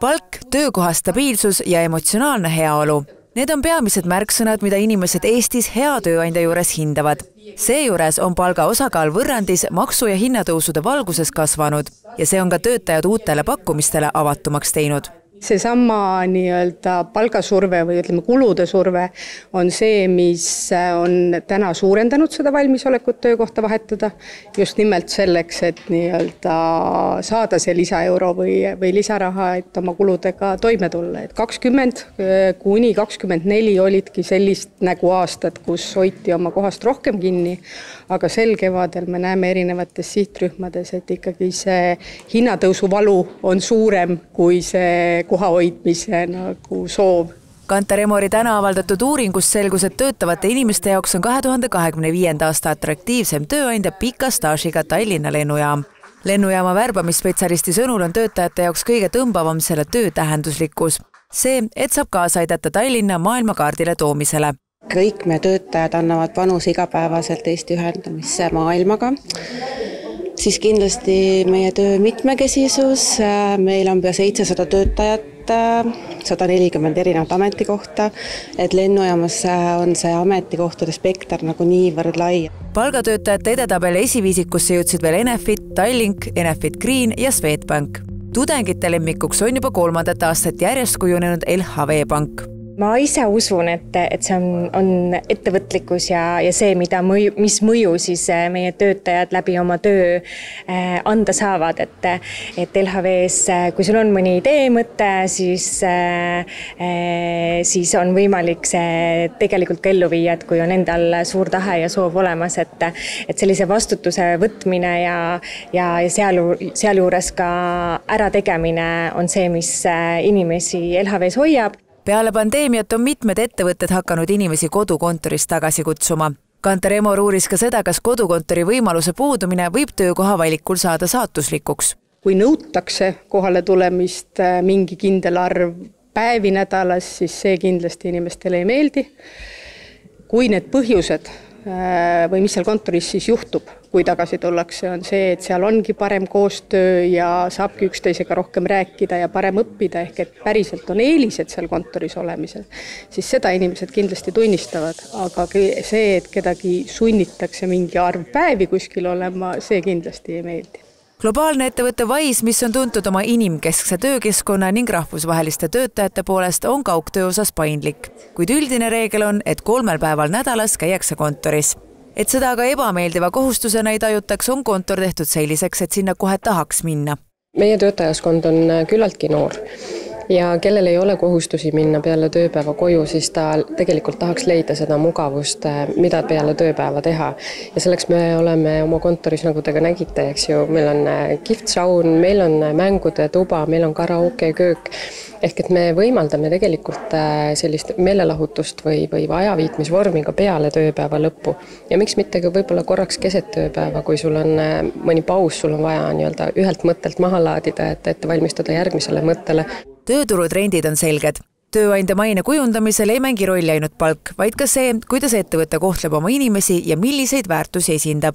Palk, töökoha stabiilsus ja emotsionaalne heaolu. Need on peamised märksõnad, mida inimesed Eestis hea tööandja juures hindavad. Seejuures on palga osakaal võrrandis maksu- ja hinnatõusude valguses kasvanud ja see on ka töötajad uutele pakkumistele avatumaks teinud. Seesama nii-öelda palgasurve või ütleme kulude surve on see, mis on täna suurendanud seda valmisolekut töökohta vahetada. Just nimelt selleks, et nii-öelda saada see lisaeuro või lisaraha, et oma kuludega toime tulla. Et 20 kuni 24 olidki sellist nagu aastad, kus hoiti oma kohast rohkem kinni, aga sel kevadel me näeme erinevates sihtrühmades, et ikkagi see hinnatõusu valu on suurem kui see koha hoidmise nagu soov. Kantar Emori täna avaldatud uuringus selgus, et töötavate inimeste jaoks on 2025. aasta atraktiivsem tööandja pika staažiga Tallinna lennujaam. Lennujaama värbamisspetsialisti sõnul on töötajate jaoks kõige tõmbavam selle töö tähenduslikkus. See, et saab kaasa aidata Tallinna maailmakaardile toomisele. Kõik me töötajad annavad panuse igapäevaselt Eesti ühendamisse maailmaga. Siis kindlasti meie töö mitmekesisus, meil on pea 700 töötajat, 140 erinevat ametikohta, et lennujaamas on see ametikohtade spekter nagu niivõrd lai. Palgatöötajate edetabeli esiviisikusse jõudsid veel Enefit, Tallink, Enefit Green ja Swedbank. Tudengite lemmikuks on juba 3. aastat järjest kujunenud LHV Pank. Ma ise usun, et see on ettevõtlikkus ja see, mis mõju siis meie töötajad läbi oma töö anda saavad, et LHV-s, kui sul on mõni idee mõte, siis on võimalik see tegelikult ka ellu viia, et kui on endal suur tahe ja soov olemas, et sellise vastutuse võtmine ja sealjuures ka ärategemine on see, mis inimesi LHV-s hoiab. Peale pandeemiat on mitmed ettevõtted hakanud inimesi kodukontorist tagasi kutsuma. Kantar Emor uuris ka seda, kas kodukontori võimaluse puudumine võib töökoha valikul saada saatuslikuks. Kui nõutakse kohale tulemist mingi kindel arv päevi nädalas, siis see kindlasti inimestele ei meeldi. Kui need põhjused või mis seal kontoris siis juhtub, kui tagasi tullakse, on see, et seal ongi parem koostöö ja saabki üksteisega rohkem rääkida ja parem õppida, ehk et päriselt on eelised seal kontoris olemisel, siis seda inimesed kindlasti tunnistavad, aga see, et kedagi sunnitakse mingi arv päevi kuskil olema, see kindlasti ei meeldi. Globaalne ettevõtte Wise, mis on tuntud oma inimkeskse töökeskkonna ning rahvusvaheliste töötajate poolest, on kaugtöö osas paindlik. Kuid üldine reegel on, et 3 päeval nädalas käiakse kontoris. Et seda aga ebameeldiva kohustusena ei tajutaks, on kontor tehtud selliseks, et sinna kohe tahaks minna. Meie töötajaskond on küllaltki noor. Ja kellel ei ole kohustusi minna peale tööpäeva koju, siis ta tegelikult tahaks leida seda mugavust, mida peale tööpäeva teha. Ja selleks me oleme oma kontoris, nagu te ka nägite, eks ju, meil on kihvt saun, meil on mängude tuba, meil on karaoke, köök. Ehk et me võimaldame tegelikult sellist meelelahutust või ajaviitmisvormi ka peale tööpäeva lõppu. Ja miks mitte ka võib-olla korraks keset tööpäeva, kui sul on mõni paus, sul on vaja nii-öelda ühelt mõttelt maha laadida, et valmistada järgmisele mõttele. Tööturutrendid on selged. Tööandja maine kujundamisel ei mängi rolli ainult palk, vaid ka see, kuidas ettevõte kohtleb oma inimesi ja milliseid väärtusi esindab.